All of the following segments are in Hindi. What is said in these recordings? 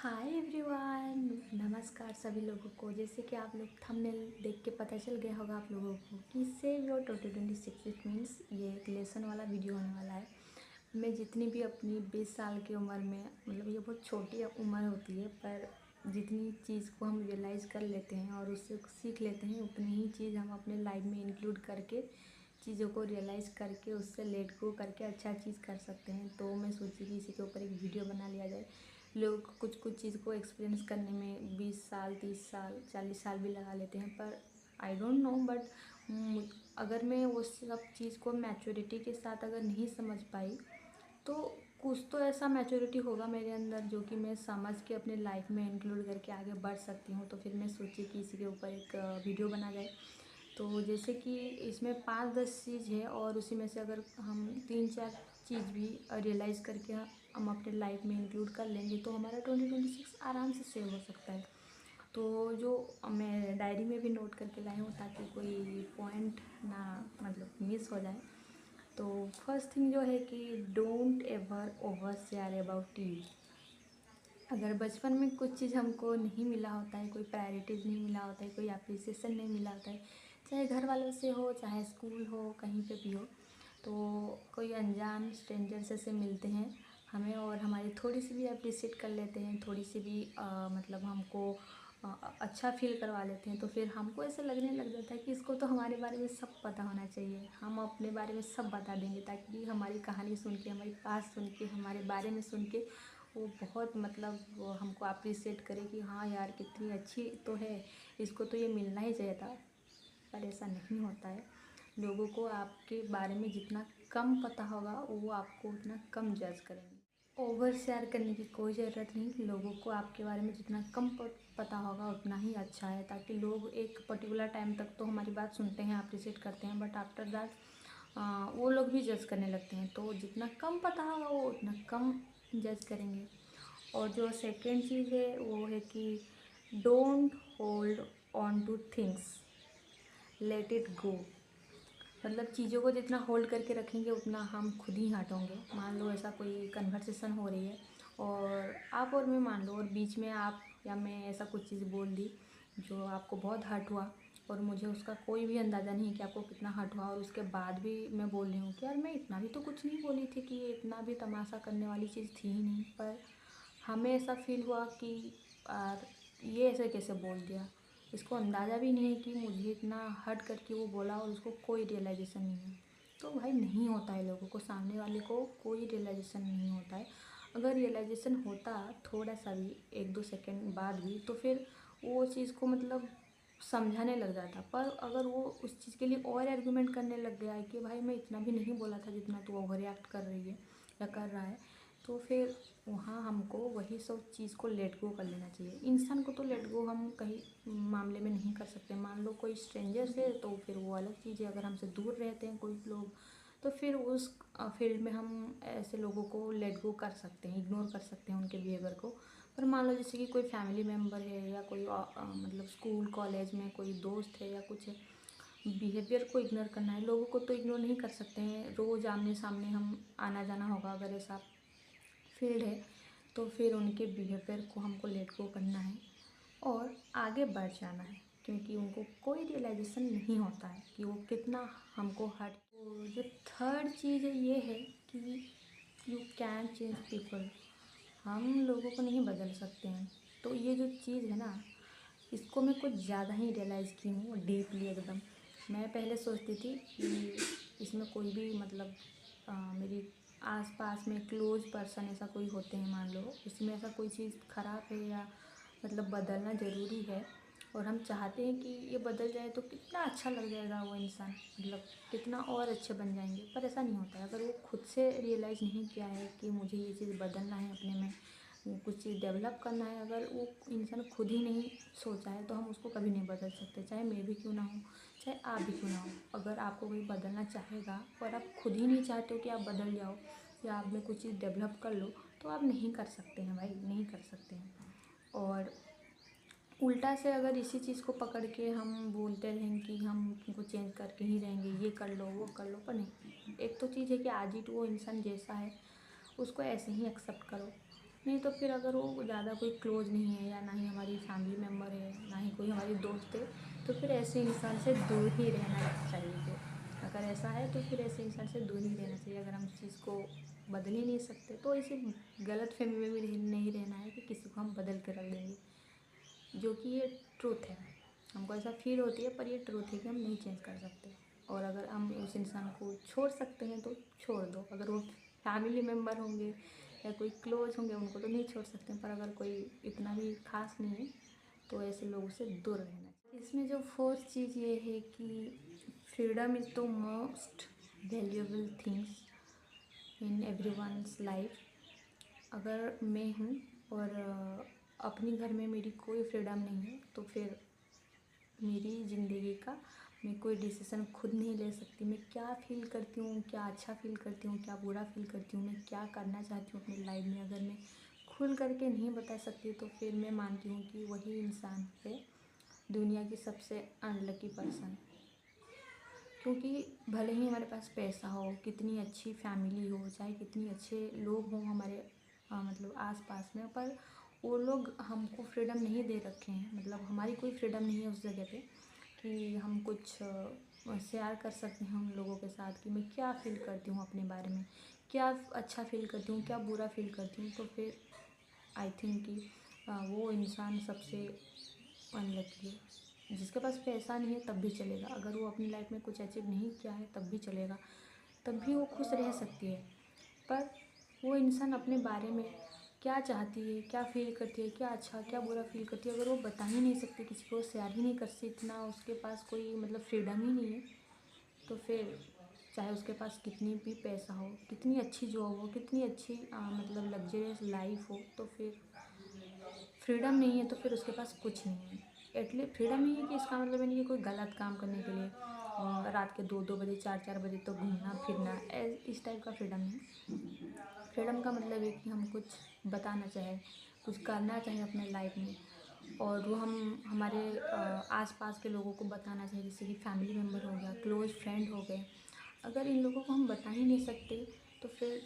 हाय एवरीवन, नमस्कार सभी लोगों को। जैसे कि आप लोग थंबनेल देख के पता चल गया होगा आप लोगों को कि सेव योर 2026 इट मीन्स ये एक लेसन वाला वीडियो होने वाला है। मैं जितनी भी अपनी 20 साल की उम्र में, मतलब ये बहुत छोटी उम्र होती है, पर जितनी चीज़ को हम रियलाइज़ कर लेते हैं और उससे सीख लेते हैं उतनी ही चीज़ हम अपने लाइफ में इंक्लूड करके चीज़ों को रियलाइज़ करके उससे लेट गो करके अच्छा चीज़ कर सकते हैं। तो मैं सोची कि इसी के ऊपर एक वीडियो बना लिया जाए। लोग कुछ कुछ चीज़ को एक्सपीरियंस करने में 20 साल 30 साल 40 साल भी लगा लेते हैं, पर आई डोंट नो, बट अगर मैं वो सब चीज़ को मैच्योरिटी के साथ अगर नहीं समझ पाई तो कुछ तो ऐसा मैच्योरिटी होगा मेरे अंदर जो कि मैं समझ के अपने लाइफ में इंक्लूड करके आगे बढ़ सकती हूँ। तो फिर मैं सोची कि इसी के ऊपर एक वीडियो बना जाए। तो जैसे कि इसमें 5-10 चीज़ है और उसी में से अगर हम 3-4 चीज़ भी रियलाइज़ करके हम अपने लाइफ में इंक्लूड कर लेंगे तो हमारा 2026 आराम से सेव हो सकता है। तो जो मैं डायरी में भी नोट करके लाई हूँ ताकि कोई पॉइंट ना मतलब मिस हो जाए। तो फर्स्ट थिंग जो है कि don't ever over share about you. अगर बचपन में कुछ चीज़ हमको नहीं मिला होता है, कोई प्रायोरिटीज़ नहीं मिला होता है, कोई अप्रिसिएशन नहीं मिला होता है, चाहे घर वालों से हो चाहे स्कूल हो कहीं पे भी हो, तो कोई अनजान स्ट्रेंजर से मिलते हैं हमें और हमारी थोड़ी सी भी अप्रिशिएट कर लेते हैं, थोड़ी सी भी मतलब हमको अच्छा फील करवा लेते हैं, तो फिर हमको ऐसा लगने लग जाता है कि इसको तो हमारे बारे में सब पता होना चाहिए, हम अपने बारे में सब बता देंगे ताकि हमारी कहानी सुन के, हमारी पास सुन के, हमारे बारे में सुन के वो बहुत मतलब वो हमको अप्रिशिएट करे कि हाँ यार कितनी अच्छी तो है, इसको तो ये मिलना ही चाहिए था। पर ऐसा नहीं होता है। लोगों को आपके बारे में जितना कम पता होगा वो आपको उतना कम जज करेंगे। ओवर शेयर करने की कोई ज़रूरत नहीं। लोगों को आपके बारे में जितना कम पता होगा उतना ही अच्छा है, ताकि लोग एक पर्टिकुलर टाइम तक तो हमारी बात सुनते हैं, अप्रिशिएट करते हैं, बट आफ्टर दैट वो लोग भी जज करने लगते हैं। तो जितना कम पता होगा वो उतना कम जज करेंगे। और जो सेकंड चीज़ है वो है कि don't hold on two things, let it go. मतलब चीज़ों को जितना होल्ड करके रखेंगे उतना हम खुद ही हटोगे। मान लो ऐसा कोई कन्वर्सेशन हो रही है और आप और मैं मान लो, और बीच में आप या मैं ऐसा कुछ चीज़ बोल दी जो आपको बहुत हर्ट हुआ और मुझे उसका कोई भी अंदाज़ा नहीं कि आपको कितना हर्ट हुआ, और उसके बाद भी मैं बोल रही हूँ कि यार मैं इतना भी तो कुछ नहीं बोली थी, कि ये इतना भी तमाशा करने वाली चीज़ थी ही नहीं, पर हमें ऐसा फील हुआ कि यार ये ऐसे कैसे बोल दिया। इसको अंदाज़ा भी नहीं है कि मुझे इतना हर्ट करके वो बोला और उसको कोई रियलाइजेशन नहीं है। तो भाई नहीं होता है, लोगों को, सामने वाले को कोई रियलाइजेशन नहीं होता है। अगर रियलाइजेशन होता थोड़ा सा भी 1-2 सेकंड बाद भी तो फिर वो चीज़ को मतलब समझाने लग जाता। पर अगर वो उस चीज़ के लिए और आर्गूमेंट करने लग गया है कि भाई मैं इतना भी नहीं बोला था जितना तू ओवर रिएक्ट कर रही है या कर रहा है, तो फिर वहाँ हमको वही सब चीज़ को लेट गो कर लेना चाहिए। इंसान को तो लेट गो हम कहीं मामले में नहीं कर सकते। मान लो कोई स्ट्रेंजर से तो फिर वो अलग चीज़ है, अगर हमसे दूर रहते हैं कोई लोग तो फिर उस फील्ड में हम ऐसे लोगों को लेट गो कर सकते हैं, इग्नोर कर सकते हैं उनके बिहेवियर को। पर मान लो जैसे कि कोई फैमिली मेम्बर है या कोई मतलब स्कूल कॉलेज में कोई दोस्त है या कुछ है, बिहेवियर को इग्नोर करना है। लोगों को तो इग्नोर नहीं कर सकते हैं, रोज़ आमने सामने हम आना जाना होगा अगर ऐसा फील्ड है, तो फिर उनके बिहेवियर को हमको लेट गो करना है और आगे बढ़ जाना है, क्योंकि उनको कोई रियलाइजेशन नहीं होता है कि वो कितना हमको हर्ट। तो जो थर्ड चीज़ है ये है कि यू कैन चेंज पीपल। हम लोगों को नहीं बदल सकते हैं। तो ये जो चीज़ है ना, इसको मैं कुछ ज़्यादा ही रियलाइज़ की हूँ डीपली एकदम। मैं पहले सोचती थी कि इसमें कोई भी मतलब मेरी आस-पास में क्लोज़ पर्सन ऐसा कोई होते हैं, मान लो उसमें ऐसा कोई चीज़ ख़राब है या मतलब बदलना ज़रूरी है और हम चाहते हैं कि ये बदल जाए तो कितना अच्छा लग जाएगा वो इंसान, मतलब कितना और अच्छे बन जाएंगे। पर ऐसा नहीं होता है। अगर वो खुद से रियलाइज़ नहीं किया है कि मुझे ये चीज़ बदलना है, अपने में कुछ चीज़ डेवलप करना है, अगर वो इंसान खुद ही नहीं सोचा है तो हम उसको कभी नहीं बदल सकते, चाहे मैं भी क्यों ना हूँ, चाहे आप भी क्यों ना हो। अगर आपको कोई बदलना चाहेगा और आप खुद ही नहीं चाहते हो कि आप बदल जाओ या आप में कुछ चीज़ डेवलप कर लो, तो आप नहीं कर सकते हैं भाई, नहीं कर सकते हैं। और उल्टा से अगर इसी चीज़ को पकड़ के हम बोलते रहें कि हम उनको चेंज करके ही रहेंगे, ये कर लो वो कर लो, पर नहीं। एक तो चीज़ है कि आज ही तो वो इंसान जैसा है उसको ऐसे ही एक्सेप्ट करो। नहीं तो फिर अगर वो ज़्यादा कोई क्लोज नहीं है या ना ही हमारी फैमिली मेम्बर है, ना ही कोई हमारी दोस्त है, तो फिर ऐसे इंसान से दूर ही रहना चाहिए। फिर अगर ऐसा है तो फिर ऐसे इंसान से दूर ही रहना चाहिए। अगर हम उस चीज़ को बदल ही नहीं सकते तो इसी गलतफहमी में भी नहीं रहना है कि किसी को हम बदल के रख देंगे, जो कि ये ट्रूथ है। हमको ऐसा फील होती है, पर ये ट्रूथ है कि हम नहीं चेंज कर सकते। और अगर हम उस इंसान को छोड़ सकते हैं तो छोड़ दो। अगर वो फैमिली मेम्बर होंगे या कोई क्लोज होंगे उनको तो नहीं छोड़ सकते, पर अगर कोई इतना भी खास नहीं है तो ऐसे लोगों से दूर रहना चाहिए। इसमें जो फोर्थ चीज़ ये है कि freedom is the most valuable things in everyone's life. अगर मैं हूँ और अपने घर में मेरी कोई फ्रीडम नहीं है तो फिर मेरी ज़िंदगी का मैं कोई डिसीज़न खुद नहीं ले सकती। मैं क्या फ़ील करती हूँ, क्या अच्छा फ़ील करती हूँ, क्या बुरा फ़ील करती हूँ, मैं क्या करना चाहती हूँ अपनी लाइफ में, अगर मैं खुल करके नहीं बता सकती तो फिर मैं मानती हूँ कि वही इंसान है दुनिया की सबसे अनलकी पर्सन। क्योंकि भले ही हमारे पास पैसा हो, कितनी अच्छी फैमिली हो, चाहे कितने अच्छे लोग हों हमारे मतलब आस पास में, पर वो लोग हमको फ्रीडम नहीं दे रखे हैं। मतलब हमारी कोई फ्रीडम नहीं है उस जगह पे कि हम कुछ शेयर कर सकते हैं उन लोगों के साथ कि मैं क्या फ़ील करती हूँ अपने बारे में, क्या अच्छा फ़ील करती हूँ, क्या बुरा फ़ील करती हूँ। तो फिर आई थिंक कि वो इंसान सबसे अनलकी है। जिसके पास पैसा नहीं है तब भी चलेगा, अगर वो अपनी लाइफ में कुछ अचीव नहीं किया है तब भी चलेगा, तब भी वो खुश रह सकती है। पर वो इंसान अपने बारे में क्या चाहती है, क्या फ़ील करती है, क्या अच्छा क्या बुरा फ़ील करती है, अगर वो बता ही नहीं सकती, किसी को शेयर ही नहीं कर सकती, इतना उसके पास कोई मतलब फ्रीडम ही नहीं है, तो फिर चाहे उसके पास कितनी भी पैसा हो, कितनी अच्छी जॉब हो, कितनी अच्छी मतलब लग्जरियस लाइफ हो, तो फिर फ्रीडम नहीं है तो फिर उसके पास कुछ नहीं है। एटलीस्ट फ्रीडम नहीं है कि इसका मतलब ये नहीं है कोई गलत काम करने के लिए रात के 2-2 बजे 4-4 बजे तो घूमना फिरना, इस टाइप का फ्रीडम नहीं। फ्रीडम का मतलब है कि हम कुछ बताना चाहें, कुछ करना चाहें अपने लाइफ में, और वो हम हमारे आसपास के लोगों को बताना चाहिए, जैसे कि फैमिली मेम्बर हो गया, क्लोज फ्रेंड हो गए। अगर इन लोगों को हम बता ही नहीं सकते तो फिर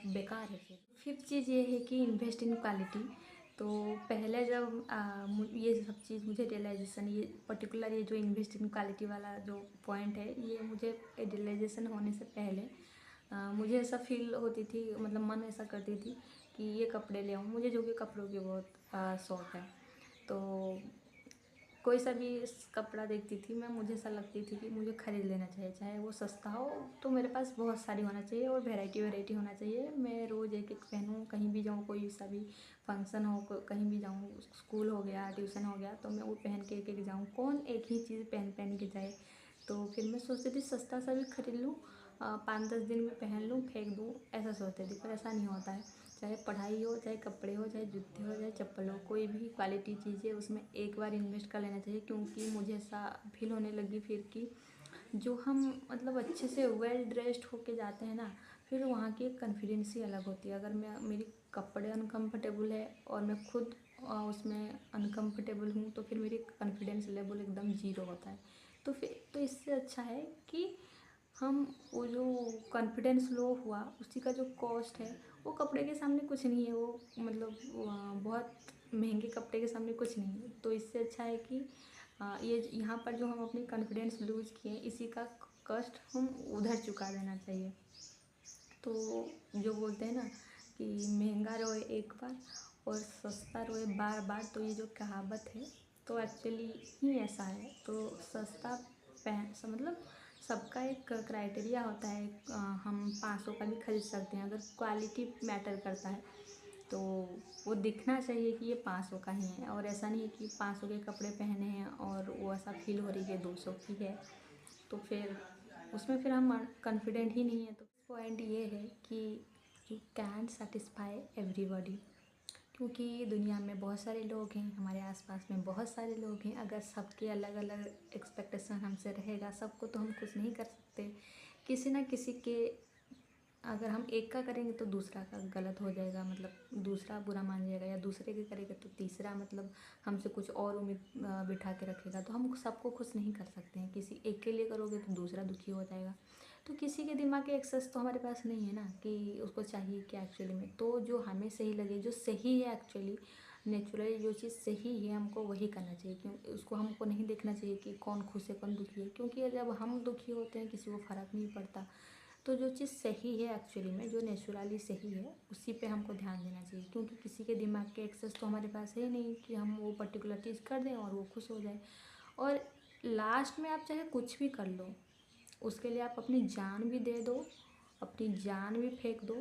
बेकार है। फिर फिफ्थ चीज़ ये है कि इन्वेस्ट इन क्वालिटी। तो पहले जब ये सब चीज़ मुझे रियलाइजेशन, ये पर्टिकुलर ये जो इन्वेस्ट इन क्वालिटी वाला जो पॉइंट है, ये मुझे रियलाइजेशन होने से पहले मुझे ऐसा फील होती थी, मतलब मन ऐसा करती थी कि ये कपड़े ले आऊँ। मुझे जो कि कपड़ों की बहुत शौक़ है, तो कोई सा भी कपड़ा देखती थी मैं, मुझे ऐसा लगती थी कि मुझे ख़रीद लेना चाहिए, चाहे वो सस्ता हो, तो मेरे पास बहुत सारी होना चाहिए और वैरायटी वैरायटी होना चाहिए। मैं रोज़ एक एक पहनूँ, कहीं भी जाऊँ, कोई सा भी फंक्शन हो, कहीं भी जाऊँ, स्कूल हो गया, ट्यूशन हो गया, तो मैं वो पहन के एक एक जाऊँ। कौन एक ही चीज़ पहन पहन के जाए। तो फिर मैं सोचती थी सस्ता सा भी खरीद लूँ, 5-10 दिन में पहन लूँ, फेंक दूँ, ऐसा सोचती थी, पर ऐसा नहीं होता है। चाहे पढ़ाई हो, चाहे कपड़े हो, चाहे जूते हो, चाहे चप्पल हो, कोई भी क्वालिटी चीज़ है उसमें एक बार इन्वेस्ट कर लेना चाहिए। क्योंकि मुझे ऐसा फील होने लगी फिर कि जो हम मतलब अच्छे से वेल ड्रेस्ड होके जाते हैं ना, फिर वहाँ की एक कॉन्फिडेंस ही अलग होती है। अगर मैं मेरी कपड़े अनकम्फर्टेबल है और मैं खुद उसमें अनकम्फर्टेबल हूँ तो फिर मेरी कॉन्फिडेंस लेवल एकदम ज़ीरो होता है। तो फिर तो इससे अच्छा है कि हम वो जो कॉन्फिडेंस लो हुआ उसी का जो कॉस्ट है वो कपड़े के सामने कुछ नहीं है। वो मतलब बहुत महंगे कपड़े के सामने कुछ नहीं है। तो इससे अच्छा है कि ये यहाँ पर जो हम अपनी कॉन्फिडेंस लूज़ किए इसी का कॉस्ट हम उधर चुका देना चाहिए। तो जो बोलते हैं ना कि महंगा रोए एक बार और सस्ता रोए बार बार, तो ये जो कहावत है तो एक्चुअली ही ऐसा है। तो सस्ता मतलब सबका एक क्राइटेरिया होता है। हम 500 का भी खरीद सकते हैं, अगर क्वालिटी मैटर करता है तो वो दिखना चाहिए कि ये 500 का ही है, और ऐसा नहीं है कि 500 के कपड़े पहने हैं और वो ऐसा फील हो रही है 200 की है, तो फिर उसमें फिर हम कॉन्फिडेंट ही नहीं है। तो पॉइंट ये है कि यू कैन सेटिस्फाई एवरीबॉडी, क्योंकि दुनिया में बहुत सारे लोग हैं, हमारे आसपास में बहुत सारे लोग हैं। अगर सबके अलग अलग एक्सपेक्टेशन हमसे रहेगा, सबको तो हम खुश नहीं कर सकते। किसी ना किसी के अगर हम एक का करेंगे तो दूसरा का गलत हो जाएगा, मतलब दूसरा बुरा मान जाएगा, या दूसरे के करेगा तो तीसरा मतलब हमसे कुछ और उम्मीद बिठा के रखेगा। तो हम सबको खुश नहीं कर सकते हैं, किसी एक के लिए करोगे तो दूसरा दुखी हो जाएगा। तो किसी के दिमाग के एक्सेस तो हमारे पास नहीं है ना कि उसको चाहिए क्या एक्चुअली में। तो जो हमें सही लगे, जो सही है एक्चुअली, नेचुरली जो चीज़ सही है हमको वही करना चाहिए। क्यों उसको हमको नहीं देखना चाहिए कि कौन खुश है कौन दुखी है, क्योंकि जब हम दुखी होते हैं किसी को फ़र्क नहीं पड़ता। तो जो चीज़ सही है एक्चुअली में, जो नेचुरली सही है, उसी पे हमको ध्यान देना चाहिए। क्योंकि किसी के दिमाग के एक्सेस तो हमारे पास है ही नहीं कि हम वो पर्टिकुलर चीज़ कर दें और वो खुश हो जाए। और लास्ट में आप चाहे कुछ भी कर लो, उसके लिए आप अपनी जान भी दे दो, अपनी जान भी फेंक दो,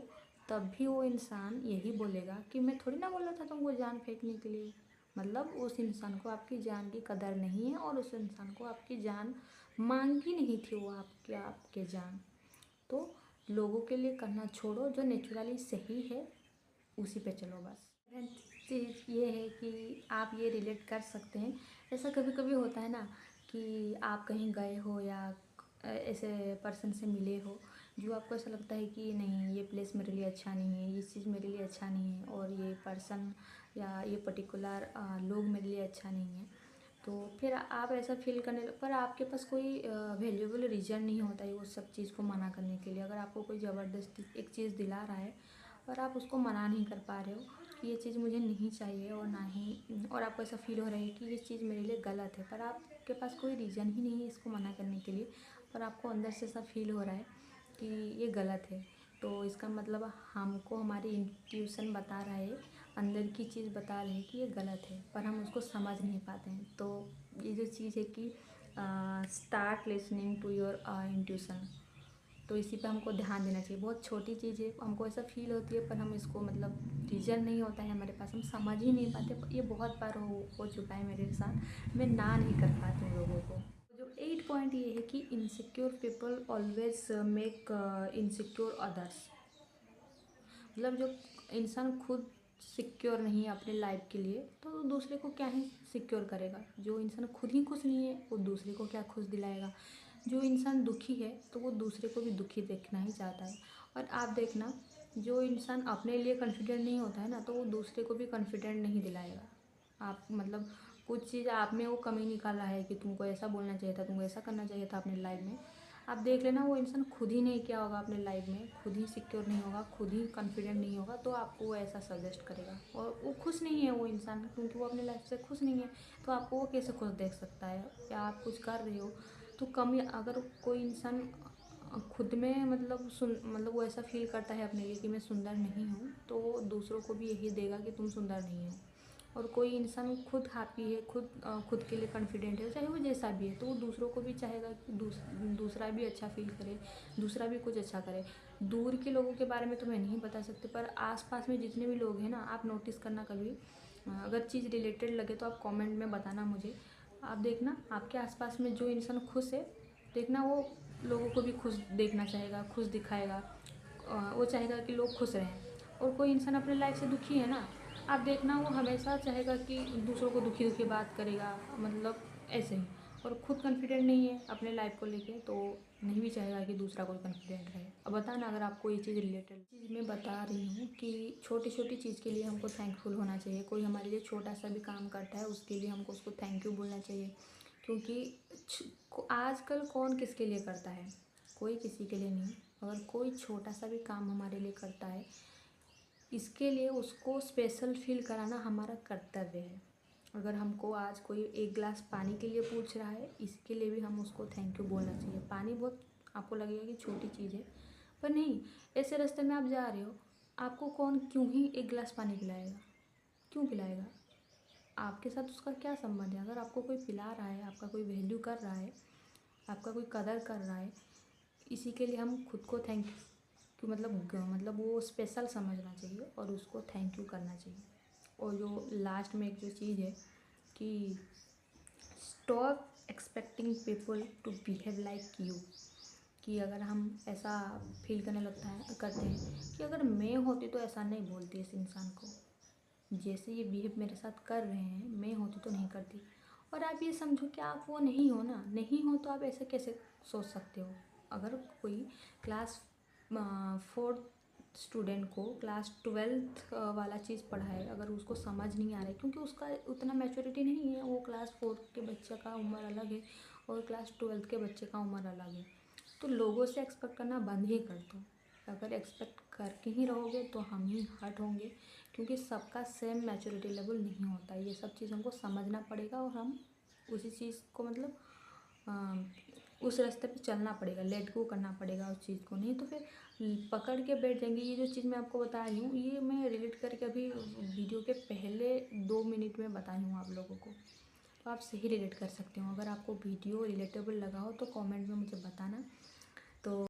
तब भी वो इंसान यही बोलेगा कि मैं थोड़ी ना बोल रहा था तुमको जान फेंकने के लिए। मतलब उस इंसान को आपकी जान की कदर नहीं है और उस इंसान को आपकी जान मांगी नहीं थी वो आपके आपके जान। तो लोगों के लिए करना छोड़ो, जो नेचुरली सही है उसी पे चलो बस। चीज़ ये है कि आप ये रिलेट कर सकते हैं। ऐसा कभी कभी होता है ना कि आप कहीं गए हो या ऐसे पर्सन से मिले हो जो आपको ऐसा लगता है कि नहीं ये प्लेस मेरे लिए अच्छा नहीं है, ये चीज़ मेरे लिए अच्छा नहीं है, और ये पर्सन या ये पर्टिकुलर लोग मेरे लिए अच्छा नहीं है। तो फिर आप ऐसा फील करने पर आपके पास कोई वैल्यूएबल रीज़न नहीं होता है वो सब चीज़ को मना करने के लिए। अगर आपको कोई ज़बरदस्ती एक चीज़ दिला रहा है और आप उसको मना नहीं कर पा रहे हो कि ये चीज़ मुझे नहीं चाहिए, और ना ही, और आपको ऐसा फील हो रहा है कि ये चीज़ मेरे लिए गलत है, पर आपके पास कोई रीज़न ही नहीं है इसको मना करने के लिए, पर आपको अंदर से ऐसा फील हो रहा है कि ये गलत है, तो इसका मतलब हमको हमारी इंट्यूशन बता रहा है, अंदर की चीज़ बता रही है कि ये गलत है, पर हम उसको समझ नहीं पाते हैं। तो ये जो चीज़ है कि start listening to your intuition, तो इसी पे हमको ध्यान देना चाहिए। बहुत छोटी चीज़ है, हमको ऐसा फील होती है, पर हम इसको मतलब रीज़न नहीं होता है हमारे पास, हम समझ ही नहीं पाते। ये बहुत बार हो चुका है मेरे साथ, मैं ना नहीं कर पाती हूँ लोगों को। जो 8 पॉइंट ये है कि insecure people always make insecure others. मतलब जो इंसान खुद सिक्योर नहीं है अपने लाइफ के लिए, तो दूसरे को क्या ही सिक्योर करेगा। जो इंसान खुद ही खुश नहीं है वो दूसरे को क्या खुश दिलाएगा। जो इंसान दुखी है तो वो दूसरे को भी दुखी देखना ही चाहता है। और आप देखना, जो इंसान अपने लिए कॉन्फिडेंट नहीं होता है ना, तो वो दूसरे को भी कॉन्फिडेंट नहीं दिलाएगा। आप मतलब कुछ चीज़ आप में वो कमी निकाल रहा है कि तुमको ऐसा बोलना चाहिए था, तुमको ऐसा करना चाहिए था अपने लाइफ में, आप देख लेना वो इंसान खुद ही नहीं किया होगा अपने लाइफ में, खुद ही सिक्योर नहीं होगा, खुद ही कॉन्फिडेंट नहीं होगा, तो आपको वो ऐसा सजेस्ट करेगा। और वो खुश नहीं है वो इंसान, क्योंकि वो अपने लाइफ से खुश नहीं है, तो आपको वो कैसे खुश देख सकता है। या आप कुछ कर रहे हो तो कमी, अगर कोई इंसान खुद में मतलब वो ऐसा फील करता है अपने लिए कि मैं सुंदर नहीं हूँ, तो वो दूसरों को भी यही देगा कि तुम सुंदर नहीं हो। और कोई इंसान खुद हैप्पी है, खुद के लिए कॉन्फिडेंट है, चाहे वो जैसा भी है, तो वो दूसरों को भी चाहेगा कि दूसरा भी अच्छा फील करे, दूसरा भी कुछ अच्छा करे। दूर के लोगों के बारे में तो मैं नहीं बता सकती, पर आसपास में जितने भी लोग हैं ना, आप नोटिस करना कभी, अगर चीज़ रिलेटेड लगे तो आप कमेंट में बताना मुझे। आप देखना आपके आसपास में जो इंसान खुश है, देखना वो लोगों को भी खुश देखना चाहेगा, खुश दिखाएगा, वो चाहेगा कि लोग खुश रहें। और कोई इंसान अपने लाइफ से दुखी है ना, आप देखना वो हमेशा चाहेगा कि दूसरों को दुखी दुखी बात करेगा, मतलब ऐसे ही। और खुद कॉन्फिडेंट नहीं है अपने लाइफ को लेके, तो नहीं भी चाहेगा कि दूसरा कोई कॉन्फिडेंट रहे। अब बताना अगर आपको ये चीज़ रिलेटेड चीज़ मैं बता रही हूँ कि छोटी छोटी चीज़ के लिए हमको थैंकफुल होना चाहिए। कोई हमारे लिए छोटा सा भी काम करता है उसके लिए हमको उसको थैंक यू बोलना चाहिए। क्योंकि आजकल कौन किसके लिए करता है, कोई किसी के लिए नहीं। अगर कोई छोटा सा भी काम हमारे लिए करता है, इसके लिए उसको स्पेशल फील कराना हमारा कर्तव्य है। अगर हमको आज कोई एक गिलास पानी के लिए पूछ रहा है, इसके लिए भी हम उसको थैंक यू बोलना चाहिए। पानी बहुत आपको लगेगा कि छोटी चीज़ है, पर नहीं। ऐसे रास्ते में आप जा रहे हो, आपको कौन क्यों ही एक गिलास पानी पिलाएगा, क्यों पिलाएगा? आपके साथ उसका क्या संबंध है? अगर आपको कोई पिला रहा है, आपका कोई वैल्यू कर रहा है, आपका कोई कदर कर रहा है, इसी के लिए हम खुद को थैंक यू मतलब वो स्पेशल समझना चाहिए और उसको थैंक यू करना चाहिए। और जो लास्ट में एक जो चीज़ है कि stop expecting people to behave like you. कि अगर हम ऐसा फील करने करते हैं कि अगर मैं होती तो ऐसा नहीं बोलती इस इंसान को, जैसे ये बिहेव मेरे साथ कर रहे हैं, मैं होती तो नहीं करती। और आप ये समझो कि आप वो नहीं हो ना, नहीं हो तो आप ऐसे कैसे सोच सकते हो? अगर कोई क्लास 4th स्टूडेंट को क्लास 12th वाला चीज़ पढ़ाए, अगर उसको समझ नहीं आ रहा है क्योंकि उसका उतना मैच्योरिटी नहीं है, वो क्लास 4th के बच्चे का उम्र अलग है और क्लास 12th के बच्चे का उम्र अलग है। तो लोगों से एक्सपेक्ट करना बंद ही कर दो। अगर एक्सपेक्ट करके ही रहोगे तो हम ही हर्ट होंगे, क्योंकि सबका सेम मैच्योरिटी लेवल नहीं होता। ये सब चीज़ हमको समझना पड़ेगा और हम उसी चीज़ को मतलब उस रास्ते पे चलना पड़ेगा, लेट गो करना पड़ेगा उस चीज़ को, नहीं तो फिर पकड़ के बैठ जाएंगे। ये जो चीज़ मैं आपको बता रही हूँ ये मैं रिलेट करके अभी वीडियो के पहले 2 मिनट में बताई हूँ आप लोगों को, तो आप सही रिलेट कर सकते हो। अगर आपको वीडियो रिलेटेबल लगा हो तो कमेंट में मुझे बताना। तो